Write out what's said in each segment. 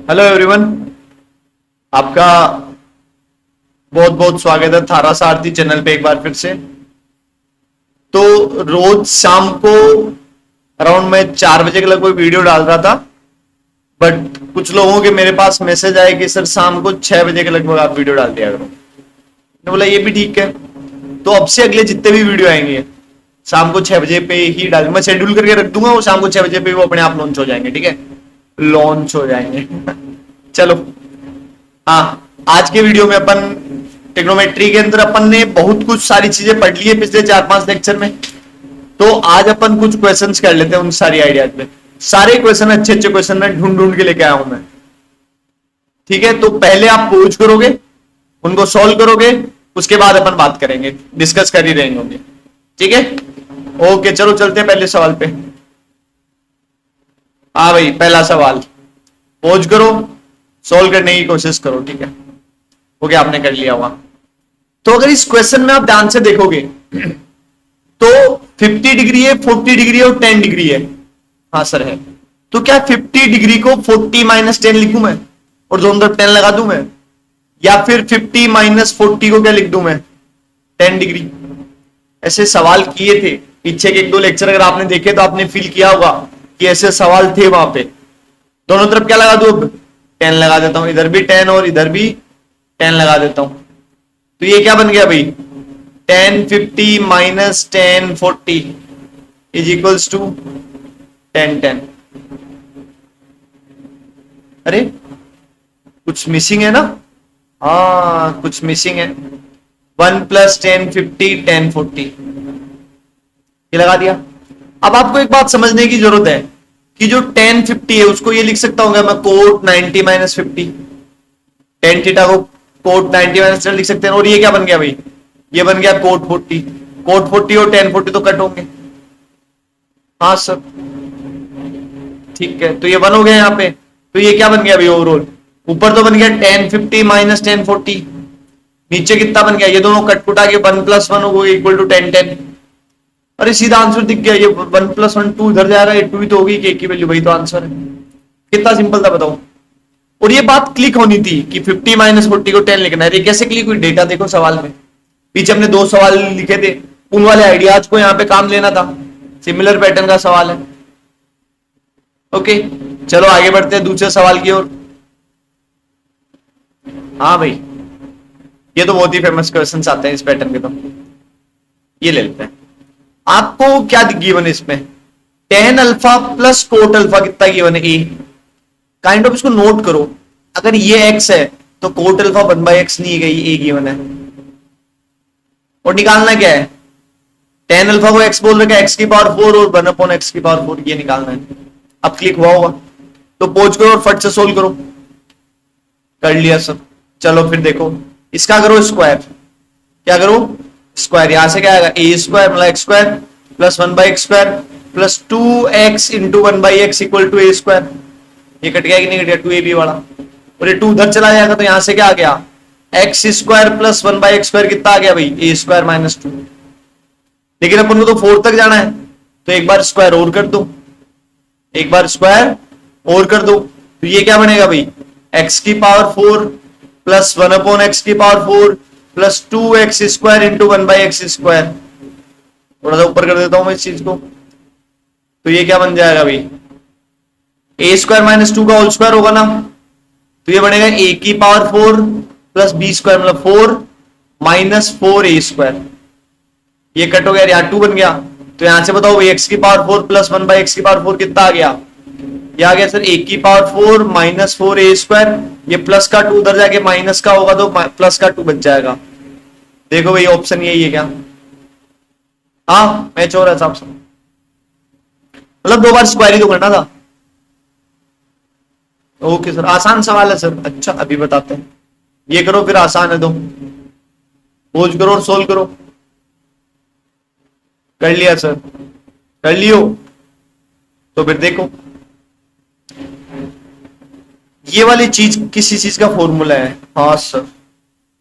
Hello everyone. आपका बहुत बहुत स्वागत है थारा सारथी चैनल पे एक बार फिर से। तो रोज शाम को अराउंड मैं 4 बजे के लगभग वीडियो डाल रहा था, बट कुछ लोगों के मेरे पास मैसेज आए कि सर शाम को 6 बजे के लगभग आप वीडियो डाल दिया करो। मैंने बोला ये भी ठीक है, तो अब से अगले जितने भी वीडियो आएंगे शाम को 6 बजे पे ही डाल, मैं शेड्यूल करके रख दूंगा, वो शाम को 6 बजे पे वो अपने आप लॉन्च हो जाएंगे। ठीक है, लॉन्च हो जाएंगे। चलो, हाँ, आज के वीडियो में अपन टेक्नोमेट्री के अंदर अपन ने बहुत कुछ सारी चीजें पढ़ ली है पिछले 4-5 लेक्चर में। तो आज अपन कुछ क्वेश्चंस कर लेते हैं उन सारी आइडियाज पे। सारे क्वेश्चन अच्छे अच्छे क्वेश्चन मैं ढूंढ ढूंढ के लेके आया हूं मैं। ठीक है, तो पहले आप पोज करोगे, उनको सॉल्व करोगे, उसके बाद अपन बात करेंगे, डिस्कस कर ही रहेंगे होंगे। ठीक है, ओके, चलो चलते हैं पहले सवाल पे। हाँ भाई, पहला सवाल पोज करो, सॉल्व करने की कोशिश करो। ठीक है, हो गया, आपने कर लिया हुआ। तो अगर इस क्वेश्चन में आप ध्यान से देखोगे तो 50 डिग्री है, 40 डिग्री है और 10 डिग्री है। हाँ सर है। तो क्या 50 डिग्री को 40 माइनस 10 लिखूं मैं और दोनों तरफ 10 लगा दूं मैं, या फिर 50 माइनस 40 को क्या लिख दूं मैं, 10 डिग्री। ऐसे सवाल किए थे पीछे के 1-2 लेक्चर, अगर आपने देखे तो आपने फील किया होगा कि ऐसे सवाल थे वहां पे। दोनों तरफ क्या लगा दूं, अब 10 लगा देता हूं, इधर भी 10 और इधर भी 10 लगा देता हूं। तो ये क्या बन गया भाई, 10 50 माइनस 10 40 इज इक्वल्स टू 10 10। अरे कुछ मिसिंग है ना, हाँ कुछ मिसिंग है। 1 प्लस 10 50 10 40 ये लगा दिया। अब आपको एक बात समझने की जरूरत है कि जो 10 50 है उसको ये लिख सकता हूँ मैं कोट 90 माइनस 50। टेन थीटा को कोट 90 माइनस लिख सकते हैं। और ये क्या बन गया भाई, ये बन गया कोट 40। कोट 40 और 10 40 तो कट होंगे। हाँ सर, ठीक है, तो ये 1 हो गया यहाँ पे। तो ये क्या बन गया भाई ओवरऑल, ऊपर तो बन गया 10 50 माइनस 10 40, नीचे कितना बन गया, ये दोनों कटकुटा के 1 प्लस 1 हो गए इक्वल टू 10 10। अरे सीधा आंसर दिख गया, ये 1 प्लस 1 2 इधर जा रहा है, 2 ही तो होगी कि एक की वैल्यू, वही तो आंसर है। कितना सिंपल था बताओ। और ये बात क्लिक होनी थी कि 50 माइनस 40 को 10 लिखना है। ये कैसे क्लिक हुई, डेटा देखो सवाल में, पीछे हमने 2 सवाल लिखे थे, उन वाले आइडियाज को यहाँ पे काम लेना था। सिमिलर पैटर्न का सवाल है। ओके, चलो आगे बढ़ते हैं दूसरे सवाल की ओर। हाँ भाई, ये तो बहुत ही फेमस क्वेश्चन आते हैं इस पैटर्न के। तो ये ले लेते हैं। आपको क्या गिवन है इसमें, tan alpha plus coat alpha कितना गिवन है, ए। काइंड ऑफ इसको नोट करो, अगर ये x है तो कोट अल्फा 1/x नहीं है, ये a गिवन है। और निकालना क्या है, टेन अल्फा को x बोल रखा है, x की पावर 4 और 1 अपॉन x की पावर 4, ये निकालना है। अब क्लिक हुआ होगा तो पोज करो और फट से सोल्व करो। कर लिया सर। चलो फिर देखो, इसका करो स्क्वायर। क्या करो, स्क्वायर। यहां से क्या आएगा, ए स्क्वायर मतलब x square plus 1/x square plus 2x into 1/x equal to A square. ये कट गया कि नहीं कट गया, 2ab वाला, और ये 2 उधर चला जाएगा तो यहां से क्या आ गया, x square plus 1/x square कितना आ गया भाई, ए स्क्वायर माइनस 2। लेकिन अपन को तो 4 तक जाना है, तो एक बार स्क्वायर और कर दो, एक बार स्क्वायर और कर दो। तो ये क्या बनेगा भाई, x की पावर 4 प्लस 1 अपॉन एक्स की power 4 plus 2x square into 1/x square. थोड़ा सा ऊपर कर देता हूं मैं इस चीज को, तो ये क्या बन जाएगा भाई, ए स्क्वायर माइनस 2 का होल स्क्वायर होगा ना, तो ये बनेगा ए की पावर 4 प्लस बी स्क्वायर मतलब 4 माइनस 4 ए स्क्वायर। ये कट हो गया, यहाँ 2 बन गया, तो यहां से बताओ भाई एक्स की पावर 4 प्लस 1/x की पावर 4 कितना आ गया, ये आ गया सर ए की पावर 4 माइनस 4 ए स्क्वायर। ये प्लस का 2 उधर जाके माइनस का होगा तो प्लस का 2 बच जाएगा। देखो भाई ऑप्शन यही है क्या, हाँ मैच हो रहा है साहब से, मतलब 2 बार स्क्वायर ही तो करना था। ओके सर, आसान सवाल है सर। अच्छा अभी बताते हैं, ये करो फिर आसान है तो खोज करो और सोल्व करो। कर लिया सर, कर लियो, तो फिर देखो ये वाली चीज किसी चीज का फॉर्मूला है। हाँ सर,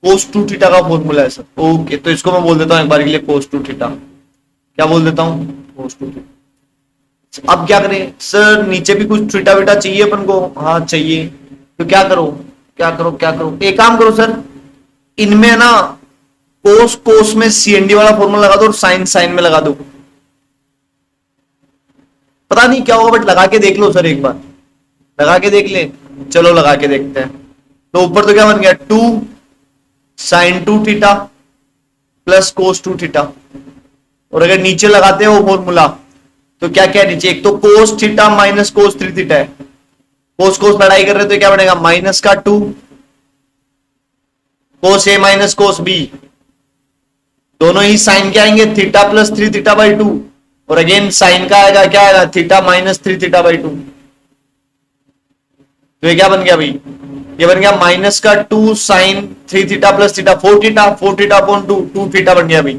कोस 2 थीटा का फॉर्मूला है सर। ओके, तो इसको मैं बोल देता हूं एक बार के लिए कोस 2 थीटा। क्या बोल देता हूं, कोस 2 थीटा। अब क्या करें सर, नीचे भी कुछ थीटा वीटा चाहिए अपन को, हाँ चाहिए। तो क्या करो क्या करो क्या करो, एक काम करो सर, इनमें है ना कोस कोस में सीएनडी वाला फॉर्मूला लगा दो और साइन साइन में लगा दो। पता नहीं क्या होगा बट लगा के देख लो सर, एक बार लगा के देख ले। चलो लगा के देखते हैं। तो ऊपर तो क्या बन गया, 2 sine 2 theta plus cos 2 theta, और अगर नीचे लगाते हो फॉर्मूला तो क्या क्या है नीचे, एक तो cos theta minus cos 3 theta है, कोस कोस लड़ाई कर रहे हो तो क्या बनेगा, माइनस का 2 कोस ए माइनस कोस बी, दोनों ही साइन के आएंगे थीटा प्लस 3 थीटा बाई 2, और अगेन साइन का आएगा क्या आएगा, थीटा माइनस 3 थीटा बाई 2। तो ये क्या बन गया भाई, ये बन गया माइनस का 2 sine 3 theta plus theta 4 theta, 4 theta upon 2 2 theta बन गया भाई,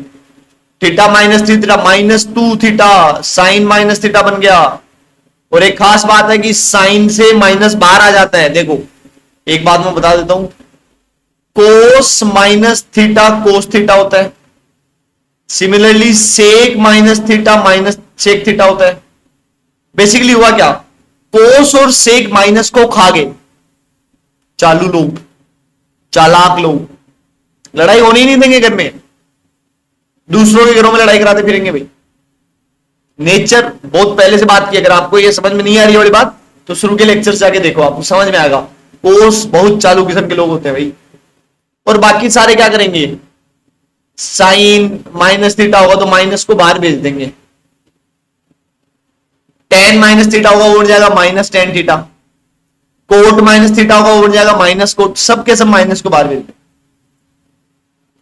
theta minus 3 theta minus 2 theta sine minus theta बन गया। और एक खास बात है कि साइन से माइनस बाहर आ जाता है, देखो एक बात मैं बता देता हूं, cos minus theta cos theta होता है, similarly sec minus theta minus sec theta होता है। बेसिकली हुआ क्या, कोस और सेक माइनस को खा गए चालू लोग, चालाक लोग, लड़ाई होने ही नहीं देंगे घर में, दूसरों के घरों में लड़ाई कराते फिरेंगे भाई। नेचर बहुत पहले से बात की, अगर आपको ये समझ में नहीं आ रही वाली बात तो शुरू के लेक्चर जाके देखो, आपको समझ में आएगा। कोस बहुत चालू किस्म के लोग होते हैं भाई। और बाकी सारे क्या करेंगे, साइन माइनस थीटा होगा तो माइनस को बाहर भेज देंगे, टेन माइनस थीटा होगा वो उड़ जाएगा minus tan theta, cot minus theta होगा वो उड़ जाएगा माइनस कोट, सबके सब माइनस को बाहर भेज देंगे।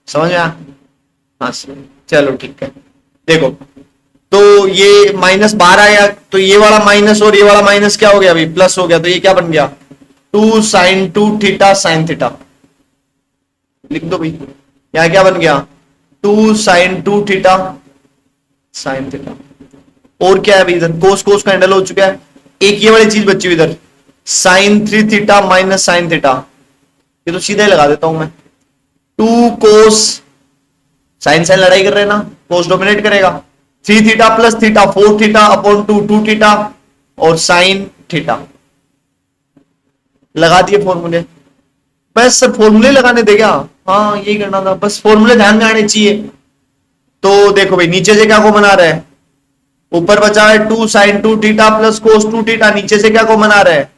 समझ में आया? हाँ चलो ठीक है। देखो तो ये माइनस बाहर आया तो ये वाला माइनस और ये वाला माइनस क्या हो गया अभी, प्लस हो गया, तो ये क्या बन गया, 2 साइन 2 थीटा साइन थीटा, लिख दो भाई। यहां क्या बन गया, 2 साइन 2 थीटा साइन थीटा। और क्या है अभी इधर, कोस कोस का हैंडल हो चुका है, एक ये वाली चीज बची हुई इधर, sine 3 theta minus sine theta, ये तो सीधा ही लगा देता हूं मैं, 2 कोस, साइन साइन लड़ाई कर रहे हैं ना, कोस डोमिनेट करेगा, 3 theta plus theta 4 theta upon 2 2 theta और साइन थीटा, लगा दिए फॉर्मूले। बस सर फॉर्मूले लगाने दे क्या, हाँ यही करना था, बस फॉर्मूले ध्यान में आने चाहिए। तो देखो भाई नीचे से क्या कॉमन आ रहा है, ऊपर बचा है 2 sine 2 theta plus cos 2 theta, नीचे से क्या कॉमन आ रहा है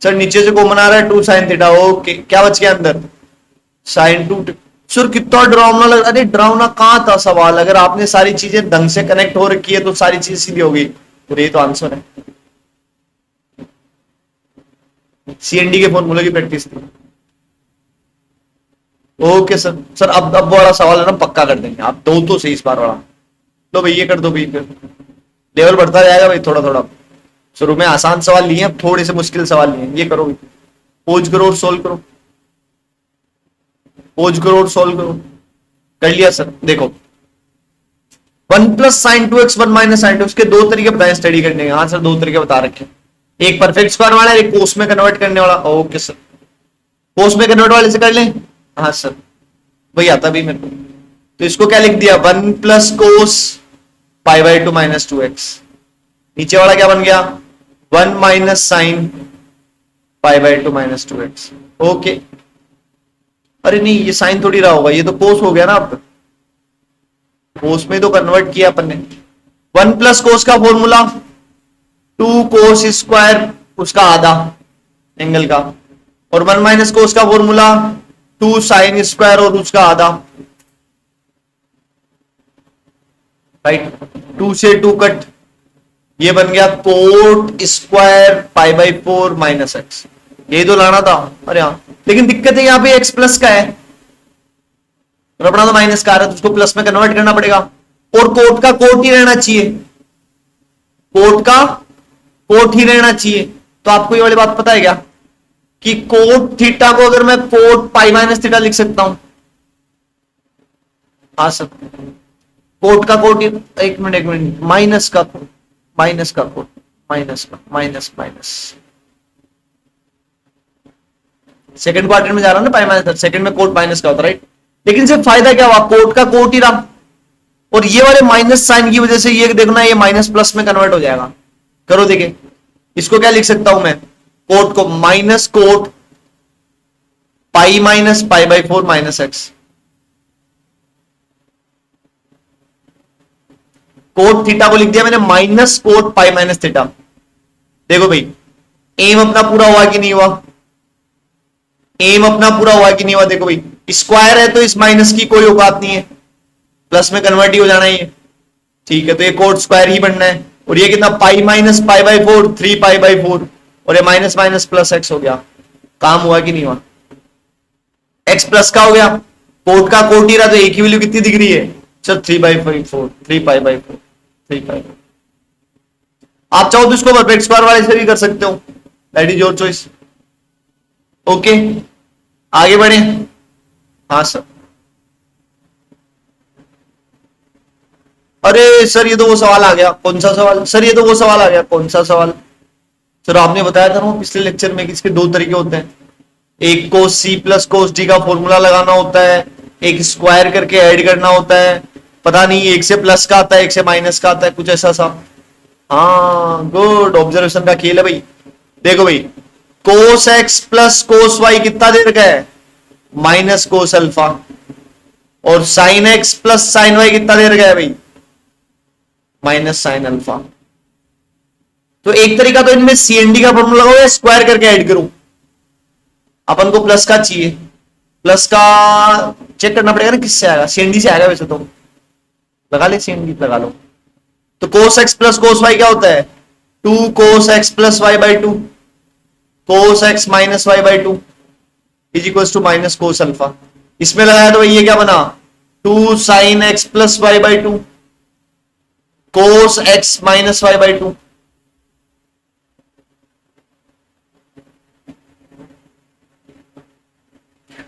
सर, नीचे से कॉमन आ रहा है 2 साइन थीटा, ओके क्या बच गया अंदर, साइन 2। सर कितना डरावना लग, अरे डरावना कहां था सवाल, अगर आपने सारी चीजें ढंग से कनेक्ट हो रखी है तो सारी चीज सीधी होगी, तो ये तो आंसर है। सीएनडी के फॉर्मूले की प्रैक्टिस थी। ओके सर, सर अब वाला सवाल है ना पक्का कर देंगे, आप दो तो सही इस बार वाला, लो भाई ये कर दो भाई, लेवल बढ़ता जाएगा भाई थोड़ा थोड़ा। शुरू में आसान सवाल लिए, थोड़े से मुश्किल सवाल लिए, ये करो भाई, पोज करो और सोल्व करो, पोज करो और सोल्व करो। कर लिया सर, देखो 1 plus sign 2x 1 minus sign 2, उसके दो तरीके बताए स्टडी करने के। हाँ सर दो तरीके बता रखे, एक परफेक्ट स्क्वायर वाला, एक कोस में कन्वर्ट करने वाला। ओके सर, कोस में कन्वर्ट वाले से कर लें, हाँ सर वही आता भी मेरे को। तो इसको क्या लिख दिया, 1 plus cos pi by 2 minus 2x, नीचे वाला क्या बन गया 1 minus sine pi by 2 minus 2x। Okay, अरे नहीं ये साइन थोड़ी रहा होगा, ये तो कोस हो गया ना, अब कोस में तो कन्वर्ट किया अपन ने। 1 प्लस कोस का फॉर्मूला 2 कोस स्क्वायर उसका आधा एंगल का, और 1 माइनस कोस का फॉर्मूला 2 साइन स्क्वायर और उसका आधा, राइट। 2 से 2 कट, ये बन गया coat square pi by 4 minus x, यही तो लाना था। अरे हाँ, लेकिन दिक्कत है यहाँ पे x प्लस का है और अपना तो माइनस का आ रहा है, तो उसको प्लस में कन्वर्ट करना पड़ेगा, और कोट का कोट ही रहना चाहिए, कोट का कोट ही रहना चाहिए। तो आपको ये वाली बात पता है क्या कि कोट थीटा को अगर मैं कोट पाई माइनस थीटा लिख सकता हूं, हाँ सर कोट का कोट, एक मिनट माइनस का कोट, माइनस का कोट, माइनस का माइनस माइनस, सेकंड क्वार्टर में जा रहा हूं ना पाई माइनस, सेकंड में कोट माइनस का होता, राइट। लेकिन सिर्फ फायदा क्या हुआ, कोट का कोट ही रहा, और ये वाले माइनस साइन की वजह से ये देखना ये माइनस प्लस में कन्वर्ट हो जाएगा। करो देखे, इसको क्या लिख सकता हूं मैं, कोट को minus cot pi minus pi by 4 minus x. Cot theta को लिख दिया मैंने minus cot pi minus theta. देखो भाई एम अपना पूरा हुआ कि नहीं हुआ, एम अपना पूरा हुआ कि नहीं हुआ। देखो भाई स्क्वायर है तो इस माइनस की कोई औकात नहीं है, प्लस में कन्वर्ट ही हो जाना है ये, ठीक है। तो ये कोट स्क्वायर ही बनना है। और ये कितना pi minus pi by 4 3 pi by 4 और ये माइनस माइनस प्लस एक्स हो गया। काम हुआ कि नहीं हुआ, एक्स प्लस का हो गया, कोट का कोट ही रहा तो एक ही वैल्यू कितनी दिख रही है सर 3 बाई 4 3 पाई बाई 4 3 पाई। आप चाहो तो इसको परफेक्ट स्क्वायर वाले से भी कर सकते हो, that is your choice. Okay आगे बढ़े। हाँ सर, अरे सर ये तो वो सवाल आ गया। कौन सा सवाल सर, ये तो वो सवाल आ गया। कौन सा सवाल सर, आपने बताया था ना पिछले लेक्चर में कि इसके दो तरीके होते हैं, एक कोस सी प्लस कोस डी का फॉर्मूला लगाना होता है, एक स्क्वायर करके ऐड करना होता है। पता नहीं एक से प्लस का आता है एक से माइनस का आता है, कुछ ऐसा सा। हाँ गुड ऑब्जर्वेशन का खेल है भाई। देखो भाई cos x plus cos y कितना दे रखा है माइनस कोस अल्फा, और sine x plus sine y कितना दे रखा है भाई माइनस साइन अल्फा। तो एक तरीका तो इनमें सीएनडी का फॉर्मूला लगाओ या स्क्वायर करके ऐड करूं। अपन को प्लस का चाहिए, प्लस का चेक करना पड़ेगा ना किससे आएगा, सीएनडी से आएगा। वैसे तो लगा ले, सीएनडी लगा लो। तो cos x plus cos y क्या होता है 2 cos x plus y by 2 cos x minus y by 2 is equal to minus cos alpha. इसमें लगाया तो ये क्या बना 2 sine x plus y by 2 cos x minus y by 2।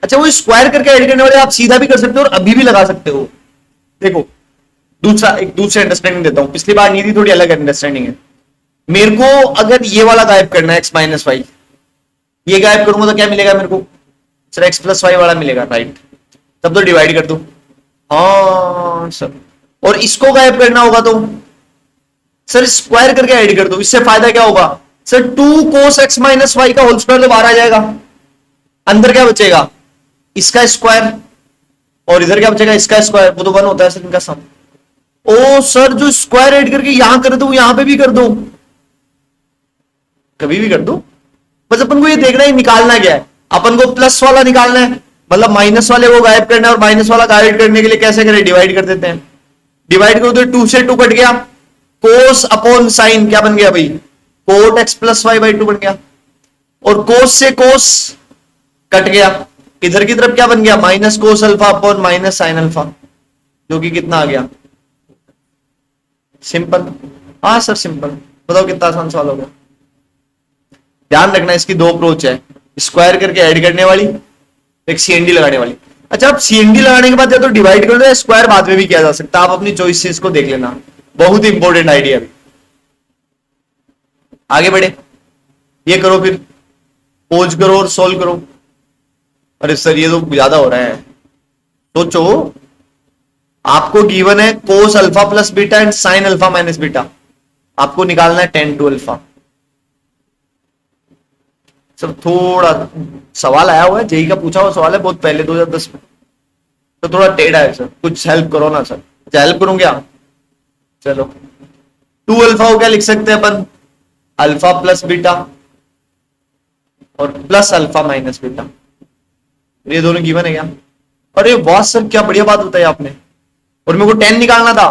अच्छा वो स्क्वायर करके ऐड करने वाले आप सीधा भी कर सकते हो और अभी भी लगा सकते हो। देखो दूसरा एक दूसरी अंडरस्टैंडिंग देता हूं, पिछली बार नहीं थी, थोड़ी अलग अंडरस्टैंडिंग है। मेरे को अगर ये वाला गायब करना है एक्स माइनस वाई, ये गायब करूंगा तो क्या मिलेगा मेरे को सर एक्स प्लस वाई वाला मिलेगा, राइट। तब तो डिवाइड कर दो। हाँ सर, और इसको गायब करना होगा तो सर स्क्वायर करके ऐड कर दो। इससे फायदा क्या होगा sir 2 cos x minus y का होल स्क्वायर तो बाहर आ जाएगा, अंदर क्या बचेगा इसका स्क्वायर, और इधर क्या बचेगा इसका स्क्वायर, वो तो 1 होता है सर इनका सम। ओ सर जो स्क्वायर ऐड करके यहां कर दो यहां पे भी कर दो, कभी भी कर दो। बस अपन को ये देखना है निकालना क्या है, अपन को प्लस वाला निकालना है, मतलब माइनस वाले को गायब करना है। और माइनस वाला गायब करने के लिए कैसे करें, डिवाइड कर देते हैं। डिवाइड करो तो 2 से 2 कट गया, कोस अपॉन साइन क्या बन गया भाई cot x plus y by 2 बन गया, और कोस से कोस कट गया, इधर की तरफ क्या बन गया minus cos alpha upon minus sine alpha, जो कि कितना आ गया सिंपल। हाँ सर सिंपल, बताओ कितना आसान सवाल हो गया। ध्यान रखना इसकी दो अप्रोच है, स्क्वायर करके ऐड करने वाली, एक सीएनडी लगाने वाली। अच्छा अब सीएनडी लगाने के बाद या तो डिवाइड कर दो या स्क्वायर बाद में भी किया जा सकता है, आप अपनी चॉइस से इसको देख लेना, बहुत ही इंपॉर्टेंट आइडिया। आगे बढ़े, ये करो फिर पोज करो और सोल्व करो। अरे सर ये तो ज्यादा हो रहा है, सोचो। आपको गिवन है cos alpha plus beta and sine alpha minus beta, आपको निकालना है tan टू अल्फा। सब थोड़ा सवाल आया हुआ है, जेई का पूछा हुआ सवाल है बहुत पहले 2010 में, तो थोड़ा टेढ़ा है सर, कुछ हेल्प करो ना सर। अच्छा हेल्प करूं क्या, चलो 2 अल्फा को क्या लिख सकते हैं अपन अल्फा प्लस बीटा और प्लस अल्फा माइनस बीटा, ये दोनों गिवन है क्या। अरे वाह सर क्या बढ़िया बात बताई आपने, और मेरे को 10 निकालना था।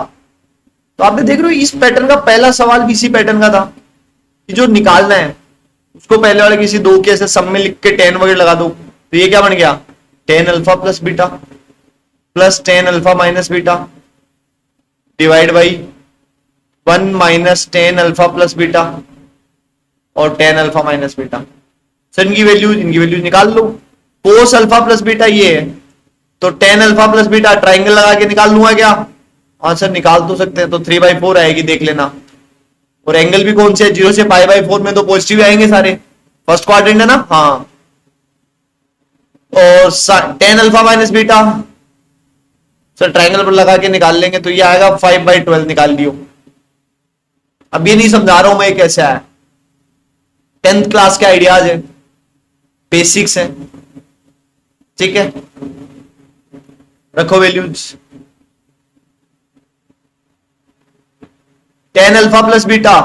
तो आपने देख रहे हो इस पैटर्न का पहला सवाल भी इसी पैटर्न का था कि जो निकालना है उसको पहले वाले किसी दो के ऐसे सब में लिख के 10 वगैरह लगा दो, तो ये क्या बन गया tan alpha plus beta plus tan alpha minus beta divide by 1 minus tan alpha plus beta और tan alpha minus beta. Sir इनकी वैल्यूज निकाल लो। कोस अल्फा प्लस बीटा ये है, तो tan alpha plus beta triangle लगा के निकाल लूंगा क्या। हाँ सर निकाल तो सकते हैं, तो 3/4 आएगी देख लेना। और एंगल भी कौन से है 0 से π/4 में तो पॉजिटिव आएंगे सारे, फर्स्ट क्वाड्रेंट है ना। हाँ और tan alpha minus beta sir triangle पर लगा के निकाल लेंगे, तो ये आएगा 5/12 निकाल लियो। अब ये नहीं समझा रहा हूं मैं कैसे आया, 10th क्लास के आइडियाज है, बेसिक्स है, ठीक है। रखो values, tan alpha plus beta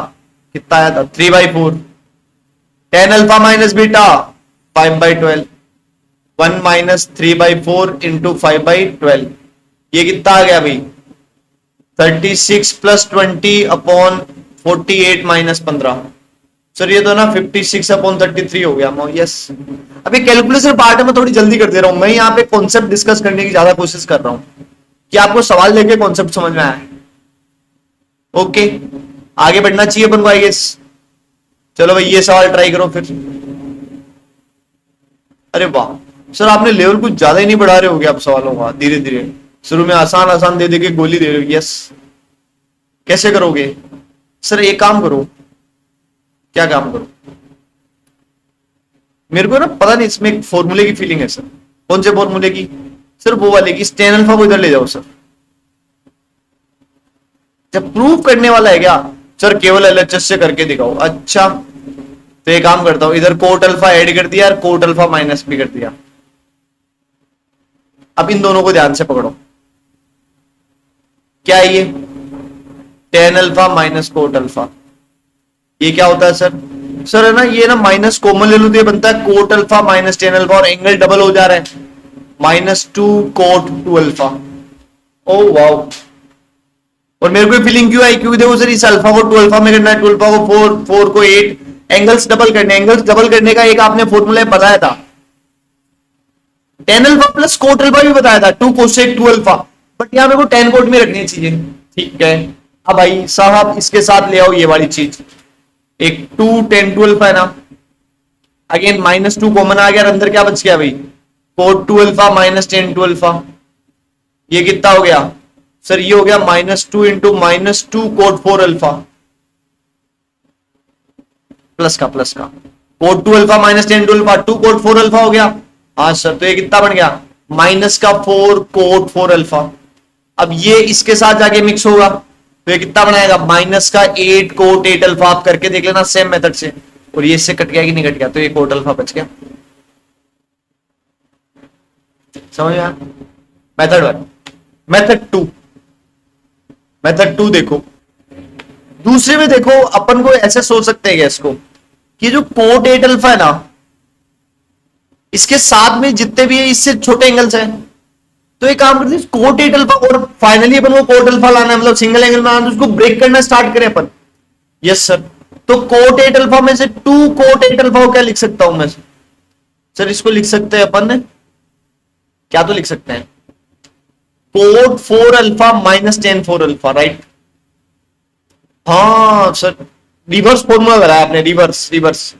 कितना आया था 3/4, tan alpha minus beta 5/12, 1 minus 3/4 into 5/12, ये कितना आ गया भाई 36 प्लस 20 अपॉन 48 माइनस 15। सर ये तो ना 56 अपॉन 33 हो गया। यस, अभी कैलकुलेशन पार्ट में थोड़ी जल्दी कर दे रहा हूं मैं, यहाँ पे कॉन्सेप्ट डिस्कस करने की ज्यादा कोशिश कर रहा हूं कि आपको सवाल लेके कॉन्सेप्ट समझ में आया। ओके, आगे बढ़ना चाहिए अपन को आई गेस। चलो भाई ये सवाल ट्राई करो फिर। अरे वाह सर, आपने लेवल कुछ ज्यादा ही नहीं बढ़ा रहे होगे आप सवालों का, धीरे धीरे शुरू में आसान आसान दे दे के गोली दे रहे हो। यस, कैसे करोगे सर? एक काम करो। क्या काम करो? मेरे को ना पता नहीं, इसमें एक फॉर्मूले की फीलिंग है सर। कौन से फॉर्मूले की? सर वो वाले की, टेन अल्फा को इधर ले जाओ सर। जब प्रूव करने वाला है क्या सर? केवल एलएचएस से करके दिखाओ। अच्छा तो एक काम करता हूं, इधर कोट अल्फा ऐड कर दिया और कोट अल्फा माइनस भी कर दिया। अब इन दोनों को ध्यान से पकड़ो, क्या है ये? Tan alpha minus cot alpha, ये क्या होता है सर? सर है ना, ये ना माइनस कॉमन ले लो तो ये बनता है coat alpha minus tan alpha, और एंगल डबल हो जा रहा है -2 कोट 2 अल्फा। ओ वाओ, और मेरे को फीलिंग क्यों आई? क्योंकि देखो सर, इस अल्फा को 2 अल्फा में करना है, 2 अल्फा को 4, 4 को 8, एंगल्स डबल करने। एंगल्स डबल करने का एक आपने फॉर्मूला बताया था, tan alpha plus coat alpha भी बताया था, 2 कोसेक 2 अल्फा, बट यहां मेरे को 10 कोट में रखनी चाहिए। ठीक है, अब भाई साहब इसके साथ ले आओ ये वाली चीज, एक 2 10 2 अल्फा है ना, अगेन -2 कॉमन आ गया और अंदर क्या बच गया भाई? Cot 2 alpha minus 10 2 alpha. ये कितना हो गया सर? ये हो गया -2 इंटू -2 कोट 4 अल्फा, प्लस का cot 2 alpha minus 10 2 alpha, 2 cot 4 alpha हो गया। हाँ सर, तो ये कितना बन गया? -4 कोट 4 अल्फा। अब ये इसके साथ जाके मिक्स होगा तो ये कितना बनाएगा? -8 कोट 8 अल्फा। आप करके देख लेना सेम मेथड से, और ये इससे कट गया कि नहीं कट गया? तो ये कोट अल्फा बच गया। समझ में आया? मेथड 1। मेथड 2 देखो, दूसरे में देखो, अपन को ऐसे सोच सकते हैं इसको कि जो कोट 8 अल्फा है ना, इसके साथ में जितने भी है इससे छोटे एंगल्स हैं, तो एक काम करते हैं कोट 8 अल्फा, और फाइनली अपन को कोट अल्फा लाना है, मतलब सिंगल एंगल में आना, तो उसको ब्रेक करना स्टार्ट करें अपन। यस सर, तो कोट 8 अल्फा में से 2 कोट 8 अल्फा को क्या लिख सकता हूं मैं सर? इसको लिख सकते हैं अपन ने, क्या तो लिख सकते हैं, cot 4 alpha minus 10 4 alpha, right? हाँ सर, रिवर्स फॉर्मूला लगाया आपने, रिवर्स।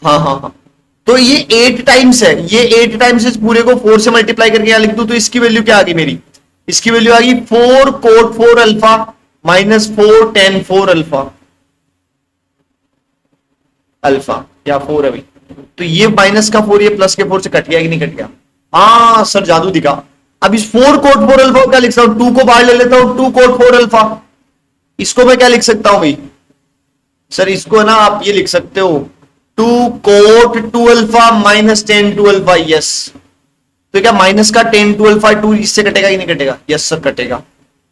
हाँ हाँ हाँ, तो ये 8 टाइम्स है, ये 8 टाइम्स इस पूरे को 4 से मल्टीप्लाई करके यहां लिख दूं, तो इसकी वैल्यू क्या आ गई मेरी? इसकी वैल्यू आ गई 4 कोट 4 अल्फा माइनस 4 10 4 अल्फा, या 4 अभी, तो ये माइनस का 4 ये प्लस के 4 से कट गया कि नहीं कट गया? हाँ सर, जादू दिखा। अब इस 4 कोट 4 अल्फा को क्या लिख सकता हूं? 2 को बाहर ले लेता हूं, 2 कोट 4 अल्फा। इसको मैं क्या लिख सकता हूं भाई सर? इसको ना आप ये लिख सकते हो 2 cot 2 alpha minus 10 2 alpha. Yes, तो क्या माइनस का 10 2 अल्फा 2 इससे कटेगा कि नहीं कटेगा? यस सर, कटेगा।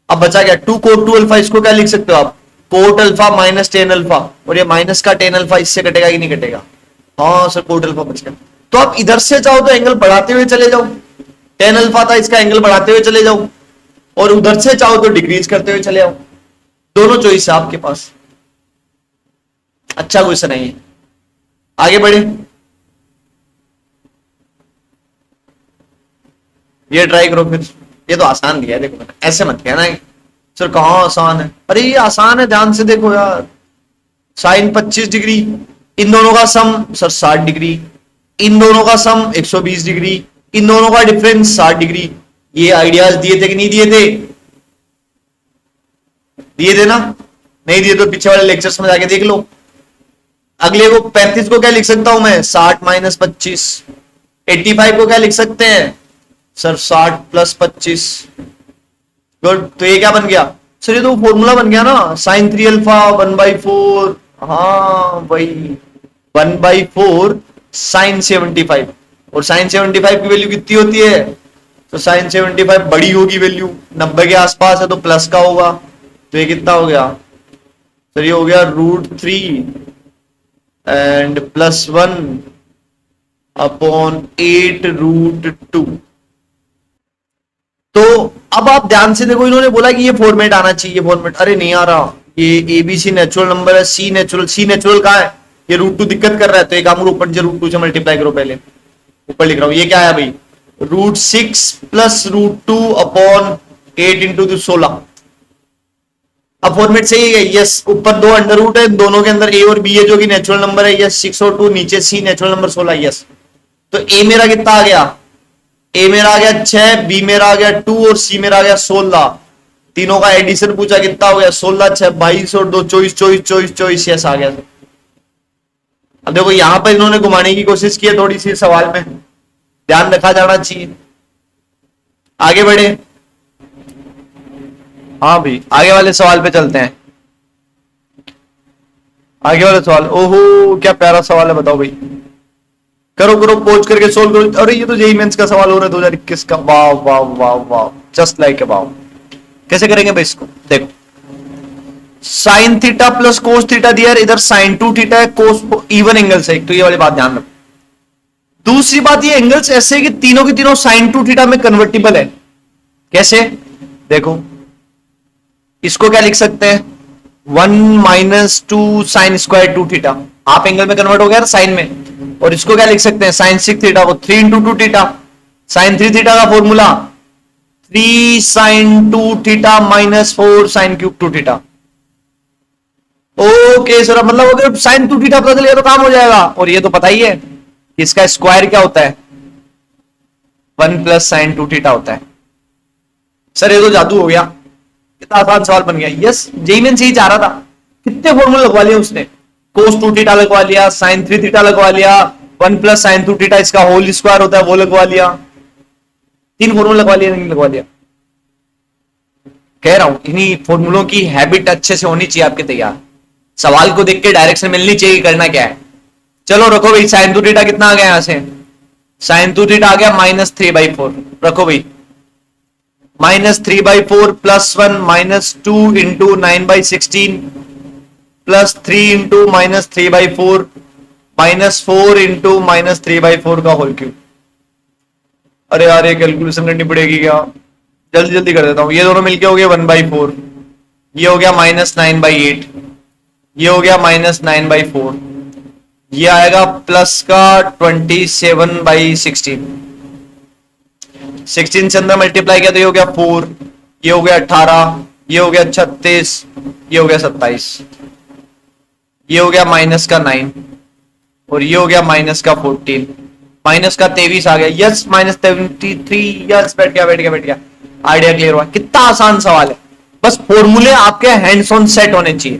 अब बचा क्या? 2 कोट 2 अल्फा, इसको क्या लिख सकते हो आप? कोट अल्फा माइनस 10 अल्फा, और ये माइनस का 10 अल्फा इससे कटेगा कि नहीं कटेगा? हाँ सर, कोट अल्फा बच गया। तो आप इधर से चाहो तो एंगल बढ़ाते हुए चले जाओ, 10 अल्फा था, इसका एंगल बढ़ाते हुए चले जाओ, और उधर से चाहो तो डिक्रीज करते हुए चले आओ। दोनों चॉइस है आपके पास। अच्छा क्वेश्चन है ये, आगे बढ़े। ये ट्राई करो फिर, ये तो आसान दिया है, देखो ऐसे मत कहना सर कहां आसान है। अरे ये आसान है, ध्यान से देखो यार। साइन 25 डिग्री, इन दोनों का सम सर 60 डिग्री, इन दोनों का सम 120 डिग्री, इन दोनों का डिफरेंस 60 डिग्री। ये आइडियाज दिए थे कि नहीं दिए थे? दिए थे ना? नहीं दिए तो पीछे वाले लेक्चर्स में जाके देख लो। अगले को 35 को क्या लिख सकता हूं मैं? 60 माइनस 25। 85 को क्या लिख सकते हैं सर? 60 प्लस 25। गुड, तो ये क्या बन गया सर? ये तो फॉर्मूला बन गया ना, साइन 3 अल्फा 1/4। हाँ भाई, 1/4 साइन 75, और साइन 75 की वैल्यू कितनी होती है? तो साइन 75 बड़ी होगी वैल्यू, 90 के आसपास है तो प्लस का होगा, तो ये कितना हो गया सर? ये हो गया √3 एंड +1 अपॉन 8√2। तो अब आप ध्यान से देखो, इन्होंने बोला कि ये फॉर्मेट आना चाहिए, फॉर्मेट अरे नहीं आ रहा, ये ABC नेचुरल नंबर है, सी नेचुरल कहाँ है? ये √2 दिक्कत कर रहा है, तो एक काम ऊपर से √2 से मल्टीप्लाई करो, पहले ऊपर लिख रहा हूं, ये क्या है भाई? √6 + √2 अपॉन 8 इंटू 16। अब फॉर्मेट सही है, यस, ऊपर 2 अंडर रूट है, दोनों के अंदर a और b है जो कि नेचुरल नंबर है, यस 6 और 2, नीचे c नेचुरल नंबर 16, यस। तो a मेरा कितना आ गया? a मेरा आ गया 6, b मेरा आ गया 2 और c मेरा आ गया 16। तीनों का एडिशन पूछा, कितना हो गया? 16 6 22 और 2 24, यस आ गया। अब देखो यहां पर इन्होंने घुमाने की कोशिश की है थोड़ी सी, सवाल में ध्यान रखा जाना चाहिए। आगे बढ़े, हाँ भाई आगे वाले सवाल पे चलते हैं। आगे वाला सवाल, ओहो क्या प्यारा सवाल है, बताओ भाई। करो करो पोच करके सोल्व करो। अरे ये तो जेईई मेंस का सवाल हो रहा है 2021 का, वाह वाह वाह वाह, जस्ट लाइक ए वाह। कैसे करेंगे भाई इसको? देखो sine theta plus cos theta दिया, इधर साइन 2 थीटा है, कोस इवन एंगल से, तो ये वाली बात ध्यान रखो। दूसरी बात, ये एंगल्स ऐसे है कि तीनों की तीनों साइन 2 थीटा में कन्वर्टिबल है। कैसे? देखो इसको क्या लिख सकते हैं? 1 - 2 साइन स्क्वायर 2 थीटा, आप एंगल में कन्वर्ट हो गया साइन में। और इसको क्या लिख सकते हैं? साइन 6 थीटा को 3 × 2 थीटा। साइन 3 थीटा का formula 3 sine 2 theta -4 sine cube 2 theta. Okay sir, मतलब अगर साइन 2 थीटा पता चल गया तो काम हो जाएगा। और ये तो पता ही है कि इसका स्क्वायर क्या होता है? 1 + साइन 2 थीटा होता है। सर ये तो जादू हो गया, कितना आसान सवाल बन गया। यस, जेईई मेंस यही चाह रहा था। कितने फॉर्मूले लगवा लिए उसने? कोस 2 थीटा लगवा लिया, साइन 3 थीटा लगवा लिया, 1 + साइन 2 थीटा इसका होल स्क्वायर होता है वो लगवा लिया, 3 फॉर्मूले लगवा लिया, नहीं लगवा लिया। कह रहा हूं इन्हीं फॉर्मूलों की हैबिट अच्छे से होनी चाहिए आपके तैयार। सवाल को देख के डायरेक्शन मिलनी चाहिए, करना क्या है। चलो रखो भाई, साइन 2 थीटा कितना आ गया यहां से? साइन 2 थीटा आ गया -3/4। रखो भाई, -3/4 +1 -2 इंटू 9/16 +3 इंटू -3/4 -4 इंटू -3/4 का होल क्यूब। अरे यार ये कैलकुलेशन करनी पड़ेगी क्या? जल्दी जल्दी कर देता हूं। ये दोनों मिलके हो गए 1/4, ये हो गया -9/8, ये हो गया -9/4, ये आएगा प्लस का 27/16। 16 से अंदर मल्टीप्लाई किया तो ये हो गया 4, ये हो गया 18, ये हो गया 36, ये हो गया 27, ये हो गया -9 और ये हो गया -14, -23 आ गया। यस -73, यस बैठ गया बैठ गया बैठ गया। आइडिया क्लियर हुआ? कितना आसान सवाल है, बस फॉर्मूले आपके हैंड्स ऑन सेट होने चाहिए।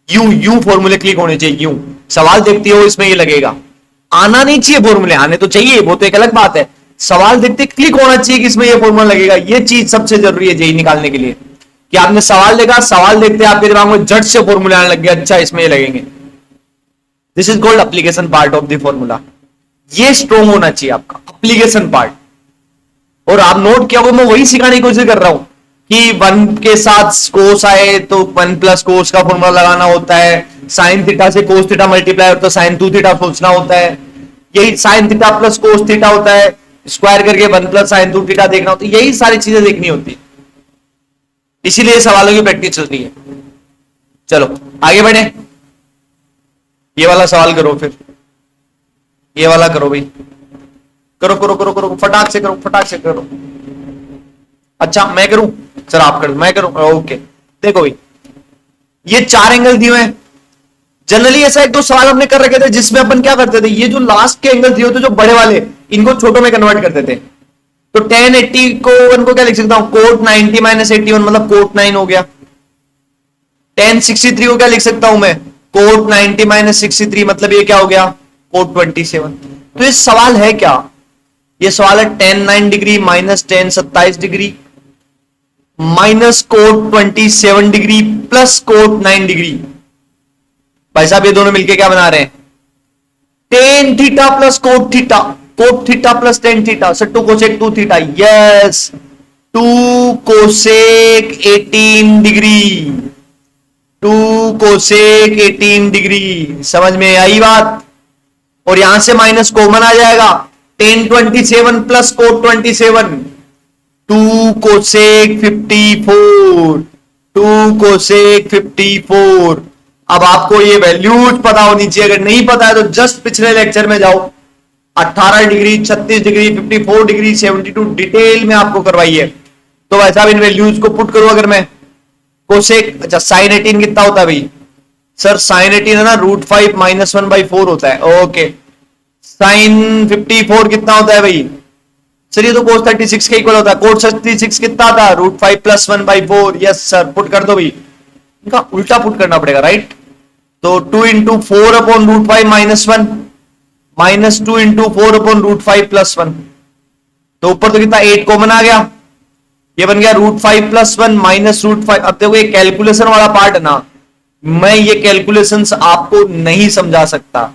यू फॉर्मूले क्लिक होने चाहिए, यू सवाल देखती हो इसमें ये लगेगा। आना नहीं चाहिए, फॉर्मूले आने तो चाहिए, वो तो एक अलग बात है। सवाल देखते क्लिक होना चाहिए कि इसमें ये फॉर्मूला लगेगा। ये चीज सबसे जरूरी है जेईई निकालने के लिए, कि आपने सवाल देखा, सवाल देखते आपके दिमाग में झट से फॉर्मूले आने लग गया, अच्छा इसमें ये लगेंगे। This is called application part of the formula. ये स्ट्रॉन्ग होना चाहिए आपका एप्लीकेशन पार्ट। और आप नोट किया, वो मैं वही सिखाने की कोशिश कर रहा हूं कि 1 के साथ कोस आए तो 1 + कोस का फॉर्मूला लगाना होता है, साइन थीटा से कोस थीटा मल्टीप्लाई होता है, साइन 2 थीटा सोचना होता है, यही साइन थीटा प्लस कोस थीटा होता है, स्क्वायर करके 1 + साइन 2 थीटा देखना होता है, यही सारी चीजें देखनी होती है। इसीलिए सवालों की प्रैक्टिस चल रही है। चलो आगे बढ़े, ये वाला सवाल करो, फिर ये वाला करो भाई, करो करो करो करो, फटाक से करो, फटाक से करो। अच्छा मैं करूं? सर आप करो, मैं करूं? ओके। देखो भाई, ये 4 एंगल दिए हैं। जनरली ऐसा 1-2 सवाल हमने कर रखे थे जिसमें अपन क्या करते थे, ये जो लास्ट के एंगल दिए होते जो बड़े वाले, इनको छोटों में कन्वर्ट करते थे। तो tan 80 को 1 को क्या लिख सकता हूं? cot 90 - 81 मतलब cot 9 हो गया। tan 63 को क्या लिख सकता हूं मैं? cot 90 - 63 मतलब ये क्या हो गया? cot 27। तो ये सवाल है क्या? ये सवाल है tan 9 degree tan 27 degree cot 27 degree cot 9 degree. भाई साहब ये दोनों मिलके क्या बना रहे हैं? Tan theta plus cot theta, cot theta plus tan theta, sir two cosec two theta, yes, two cosec 18 degree, two cosec 18 degree, समझ में आई बात। और यहां से माइनस कॉमन आ जाएगा, tan 27 plus cot 27, two cosec 54, two cosec 54। अब आपको ये वैल्यूज पता होनी चाहिए, अगर नहीं पता है तो जस्ट पिछले लेक्चर में जाओ, 18 डिग्री, 36 डिग्री, 54 डिग्री, 72 डिटेल में आपको करवाई है। तो वैसा इन वैल्यूज को पुट करो, अगर मैं कोसेक, अच्छा साइन 18 कितना होता है भाई, सर साइन 18 है ना √5 - 1/4 होता है, ओके। साइन 54 कितना होता है भाई, सर ये तो कोस 36 के इक्वल होता है, कोस 36 कितना था, √5 + 1/4, यस सर, पुट कर दो भाई, इनका उल्टा पुट करना पड़ेगा, राइट। तो 2 × 4/√5 - 1 माइनस 2 × 4/√5 + 1, तो ऊपर तो कितना 8 कॉमन आ गया, ये बन गया √5 + 1 माइनस √5। अब देखो ये कैलकुलेशन वाला पार्ट है ना, मैं ये कैलकुलेशंस आपको नहीं समझा सकता,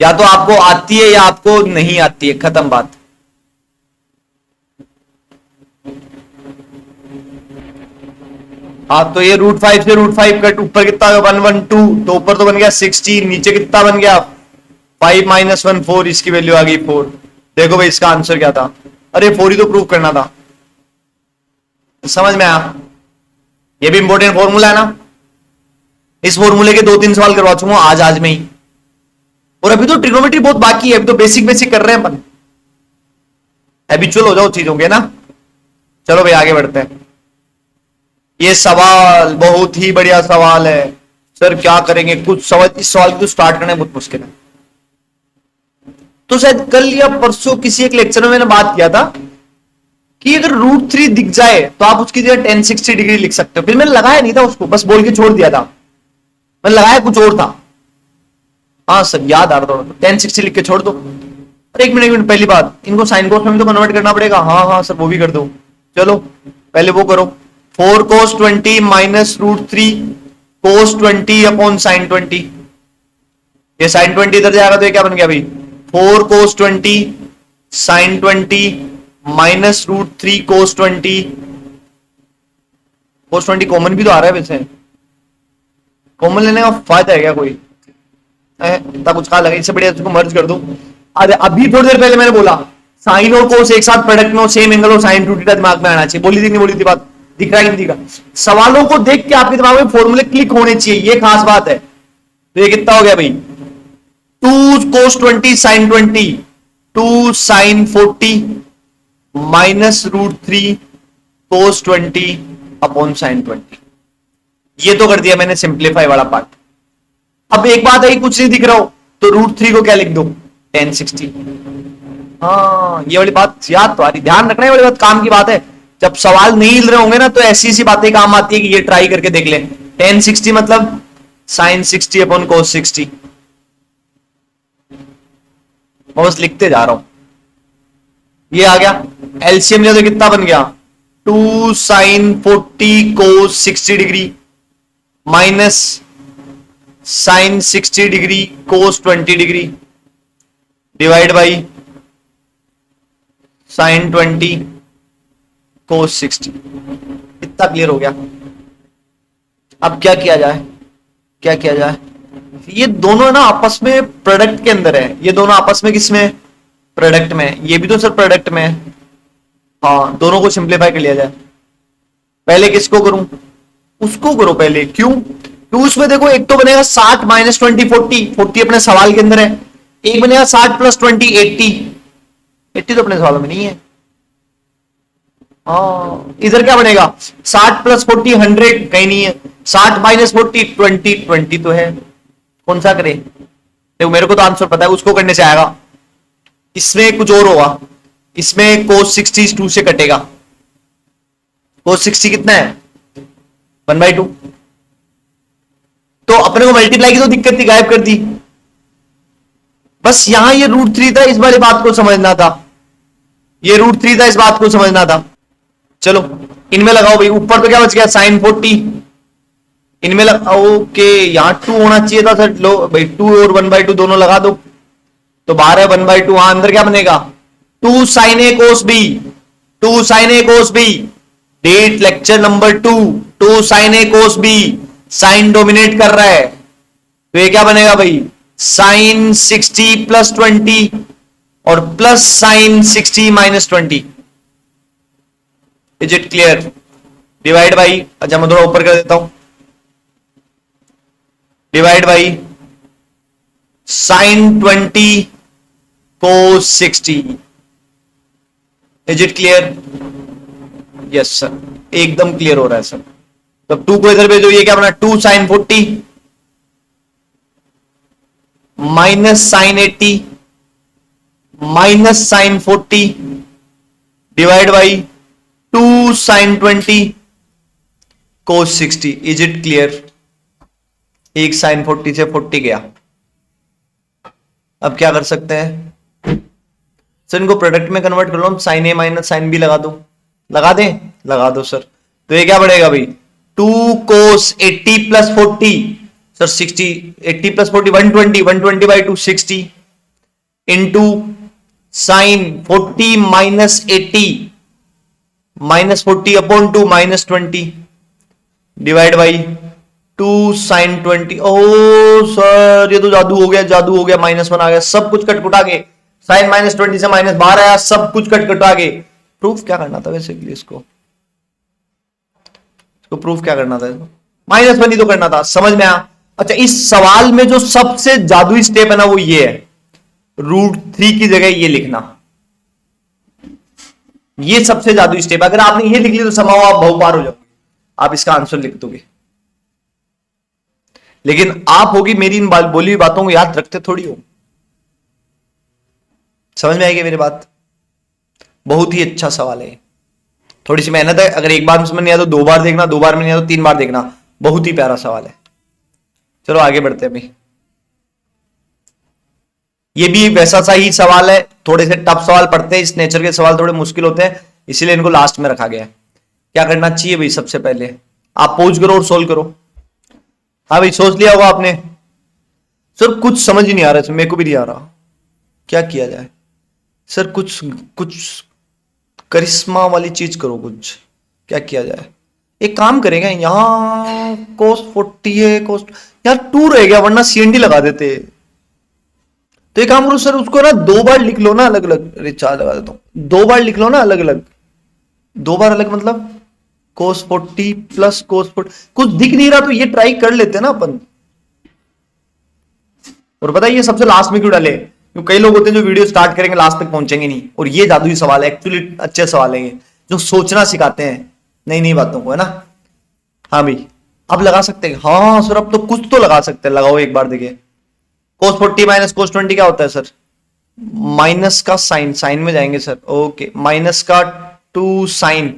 या तो आपको आती है या आपको नहीं आती है, खत्म बात। हाँ तो ये √5 से √5 कट, ऊपर कितना 112, तो ऊपर तो बन गया 16, नीचे कितना बन गया 5 - 1 4, इसकी वैल्यू आ गई 4। देखो भाई इसका आंसर क्या था, अरे 4 ही तो प्रूव करना था, समझ में आया। ये भी इंपॉर्टेंट फॉर्मूला है ना, इस फॉर्मूले के 2-3 सवाल करवा चुका आज में ही, और अभी तो ट्रिग्नोमेट्री बहुत बाकी है, अभी तो बेसिक बेसिक कर रहे हैं अपन, हैबिचुअल हो जाओ चीजों के ना। चलो भाई आगे बढ़ते हैं। ये सवाल बहुत ही बढ़िया सवाल है, सर क्या करेंगे, कुछ सवाल, इस सवाल को स्टार्ट करना बहुत मुश्किल है। तो शायद कल या परसों किसी एक लेक्चर में मैंने बात किया था कि अगर √3 दिख जाए तो आप उसकी जगह 1060 डिग्री लिख सकते हो, फिर मैंने लगाया नहीं था उसको, बस बोल के छोड़ दिया था, मैंने लगाया कुछ और था। हाँ सर याद आ रहा था, 1060 लिख के छोड़ दो। अरे एक मिनट पहली बात, इनको साइन कोस में तो कन्वर्ट करना पड़ेगा, हाँ सर वो भी कर दो, चलो पहले वो करो, 4 cos 20 माइनस √3 cos 20/sin 20, ये sin 20 इधर जाएगा तो ये क्या बन गया भाई, 4 cos 20 sin 20 minus √3 cos 20, cos 20 common भी तो आ रहा है, वैसे कॉमन लेने का फायदा है क्या कोई, इतना कुछ कहा लगा, इससे बढ़िया इसको मर्ज कर दो। अरे अभी थोड़ी देर पहले मैंने बोला साइन और कोस एक साथ प्रोडक्ट में, सेम एंगल और साइन 2θ दिमाग में आना चाहिए, बोली थी नहीं बोली थी बात, दिख रहा है कि नहीं दिख रहा। सवालों को देख के आपके दिमाग में फॉर्मूले क्लिक होने चाहिए, ये खास बात है। तो ये कितना हो गया भाई, 2 cos 20 sin 20, 2 sin 40 minus √3 cos 20/sin 20, ये तो कर दिया मैंने सिंप्लीफाई वाला पार्ट। अब एक बात है, कुछ नहीं दिख रहा हो तो √3 को क्या लिख दो 1060, हाँ ये वाली बात याद तो आ रही, ध्यान रखना है वाली बात, काम की बात है। जब सवाल नहीं हिल रहे होंगे ना तो ऐसी सी बातें काम आती है कि ये ट्राई करके देख ले, 1060 मतलब sin 60/cos 60, मैं बस लिखते जा रहा हूं। ये आ गया एलसीएम ले तो कितना बन गया, 2 sin 40 cos 60 degree minus sin 60 degree cos 20 degree divide by sin 20 cos 60, इतना क्लियर हो गया। अब क्या किया जाए, क्या किया जाए, ये दोनों ना आपस में प्रोडक्ट के अंदर है, ये दोनों आपस में किसमें, प्रोडक्ट में, ये भी तो सर प्रोडक्ट में है, हाँ दोनों को सिंप्लीफाई कर लिया जाए। पहले किसको करूं, उसको करो पहले, क्यों, क्यों उसमें देखो एक तो बनेगा 60 - 20 40 अपने सवाल के अंदर है, एक बनेगा 60 + 20 80 तो अपने सवालों में नहीं है। हाँ इधर क्या बनेगा 60 + 40 100 कहीं नहीं है, 60 - 40 20 तो है, कौन सा करे, देखो मेरे को तो आंसर पता है, उसको करने से आएगा। इसमें कुछ और होगा, इसमें cos 60 2 से कटेगा, cos 60 कितना है 1/2, तो अपने को मल्टीप्लाई की तो दिक्कत थी, गायब कर दी। बस यहां ये √3 था, इस वाली बात को समझना था, ये √3 था, इस बात को समझना था। चलो इनमें लगाओ भाई, ऊपर तो क्या बच गया sin 40, इनमें लगाओ, ओके यहां 2 होना चाहिए था सर, लो भाई 2 और 1/2 दोनों लगा दो, तो बाहर है 1/2, वहां अंदर क्या बनेगा 2 sin a cos b, 2 sin a cos b। Date lecture number 2, 2 sin a cos b, sine dominate कर रहा है, तो ये क्या बनेगा भाई sin 60 प्लस 20 और plus sin 60 minus 20। Is it clear? Divide by, अच्छा मैं थोड़ा ऊपर कर देता हूं, divide by sin 20 cos 60। Is it clear? Yes sir, एकदम क्लियर हो रहा है सर। तब 2 को इधर भेजो, ये क्या बना 2 sin 40 minus sin 80 minus sin 40 divide by 2 sin 20 cos 60। Is it clear? एक sin 40 से 40 गया। अब क्या कर सकते हैं सर, इनको प्रोडक्ट में कन्वर्ट कर लो, sin a minus sin b लगा दो, लगा दें, लगा दो सर। तो ये क्या बढ़ेगा भाई 2 cos 80 plus 40 sir 60, 80 plus 40 120, 120 by 2 60 into sine 40 minus 80 minus 40 upon 2 minus 20 divide by 2 sine 20। Oh sir ये तो जादू हो गया, जादू हो गया, -1 आ गया, सब कुछ कटकुटा के साइन माइनस 20 से -12 आया, सब कुछ कटकुटा के। प्रूफ क्या करना था वैसे इसको प्रूफ क्या करना था, -1 ही तो करना था, समझ में आया? अच्छा इस सवाल में जो सबसे जादुई स्टेप है ना वो ये है, √3 की जगह ये लिखना, ये सबसे जादुई स्टेप। अगर आपने ये लिख लिया तो समाओ आप बहुपार हो जाओगे, आप इसका आंसर लिख दोगे। लेकिन आप होगी मेरी इन बोली हुई बातों को याद रखते थोड़ी हो। समझ में आएगी मेरी बात? बहुत ही अच्छा सवाल है, थोड़ी सी मेहनत है, अगर एक बार में समझ नहीं आया तो 2 बार देखना, 2 बार में नहीं आया तो 3 बार देखना, बहुत ही प्यारा सवाल है। चलो आगे बढ़ते हैं अभी। ये भी वैसा सा ही सवाल है, थोड़े से टफ सवाल पढ़ते हैं, इस नेचर के सवाल थोड़े मुश्किल होते हैं, इसीलिए इनको लास्ट में रखा गया है। क्या करना चाहिए भाई, सबसे पहले आप पोज करो और सोल्व करो। हाँ भाई सोच लिया होगा आपने। सर कुछ समझ ही नहीं आ रहा है, मेरे को भी नहीं आ रहा, क्या किया जाए सर? कुछ कुछ करिश्मा वाली चीज करो, कुछ क्या किया जाए? एक काम करेंगे, यहां cos 40 है, cos यार 2 रह गया, वरना CND लगा देते। तो एक काम करो सर, उसको ना 2 बार लिख लो ना अलग अलग, अरे 4 लगा देता हूं, 2 बार लिख लो ना अलग अलग, 2 बार अलग मतलब cos 40 प्लस cos 40। कुछ दिख नहीं रहा तो ये ट्राई कर लेते ना अपन। और पता है ये सबसे लास्ट में क्यों डाले, क्योंकि कई लोग होते हैं जो वीडियो स्टार्ट करेंगे लास्ट तक पहुंचेंगे नहीं, और ये जादुई सवाल है, एक्चुअली अच्छे सवाल है ये, जो सोचना सिखाते हैं नई नई बातों को, है ना? हाँ भाई अब लगा सकते हैं, हाँ सर अब तो कुछ तो लगा सकते हैं, लगाओ एक बार देखिए। cos 40 माइनस cos 20 क्या होता है सर? माइनस का साइन, साइन में जाएंगे सर, ओके, माइनस का 2 साइन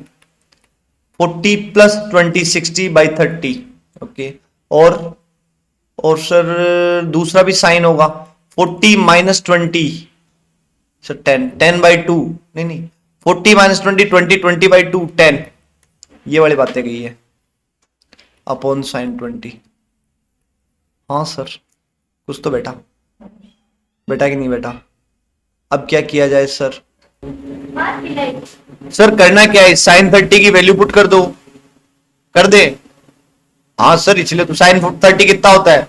40 प्लस 20 60 बाई 30, ओके। और सर दूसरा भी साइन होगा, 40 माइनस 20 सर 10 बाई 2, नहीं 40 माइनस 20 20 बाई 2 10, ये वाली बातें कही है, अपॉन साइन 20। हाँ सर कुछ तो बेटा कि नहीं बेटा? अब क्या किया जाए सर? सर करना क्या है, साइन 30 की वैल्यू पुट कर दो, कर दे। हाँ सर इसलिए तो साइन 30 कितना होता है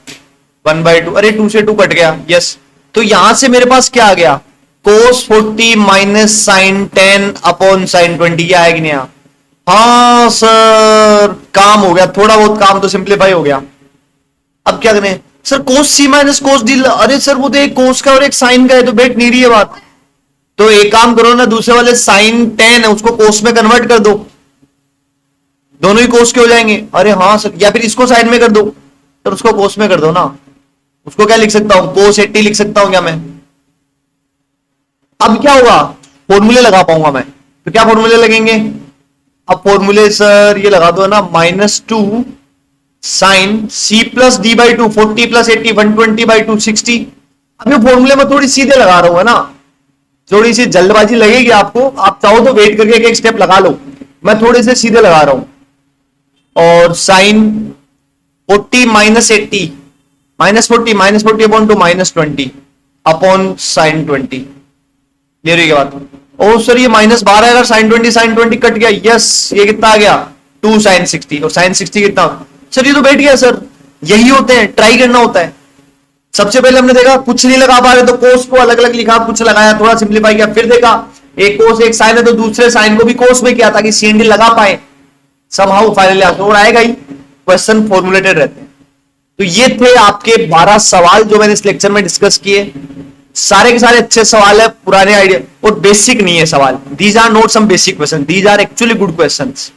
1/2, अरे 2 से 2 कट गया, यस। तो यहां से मेरे पास क्या आ गया, cos 40 minus sine 10 upon sine 20, क्या आएगी नहीं? हाँ सर काम हो गया, थोड़ा बहुत काम तो सिंप्लीफाई हो गया। अब क्या करें sir, cos c minus cos d, अरे सर वो तो एक cos का और एक साइन का है, तो बैठ नहीं रही है बात। तो एक काम करो ना, दूसरे वाले साइन 10 है उसको cos में कन्वर्ट कर दो, दोनों ही cos के हो जाएंगे। अरे हाँ सर, या फिर इसको साइन में कर दो, सर उसको cos में कर दो ना, उसको क्या लिख सकता हूं, cos 80 लिख सकता हूं क्या मैं? अब क्या होगा, फॉर्मूले लगा पाऊंगा मैं, तो क्या फॉर्मूले लगेंगे? अब फॉर्मूले सर ये लगा दो ना, -2 sine c plus D by 2 40 plus 80 120 by 2 60। अब ये फॉर्मूले में थोड़ी सीधे लगा रहा हूं, है ना, थोड़ी सी जल्दबाजी लगेगी आपको, आप चाहो तो वेट करके एक स्टेप लगा लो, मैं थोड़े से सीधे लगा रहा हूं। और sine 40 minus 80 -40 upon 2 -20 upon sine 20। Clear हुई क्या बात? ओ सर ये -12 अगर साइन 20 कट गया, यस ये कितना आ गया 2 साइन 60, और साइन 60 कितना? सर ये तो बैठ गया सर। यही होते हैं, ट्राई करना होता है। सबसे पहले हमने देखा कुछ नहीं लगा पा रहे तो कोस को अलग अलग लिखा, कुछ लगाया, थोड़ा सिंप्लीफाई किया, फिर देखा एक कोस एक साइन है तो दूसरे साइन को भी कोस में किया ताकि सीएनडी लगा पाए। समहाउ फाइनली आंसर आएगा ही, क्वेश्चन फॉर्मुलेटेड रहते हैं। तो ये थे आपके 12 सवाल जो मैंने इस लेक्चर में डिस्कस किए। सारे के सारे अच्छे सवाल है, पुराने आइडिया और बेसिक नहीं है सवाल। These are not some basic question, these are actually good questions.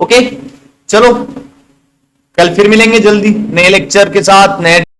Okay चलो, कल फिर मिलेंगे जल्दी नए लेक्चर के साथ, नए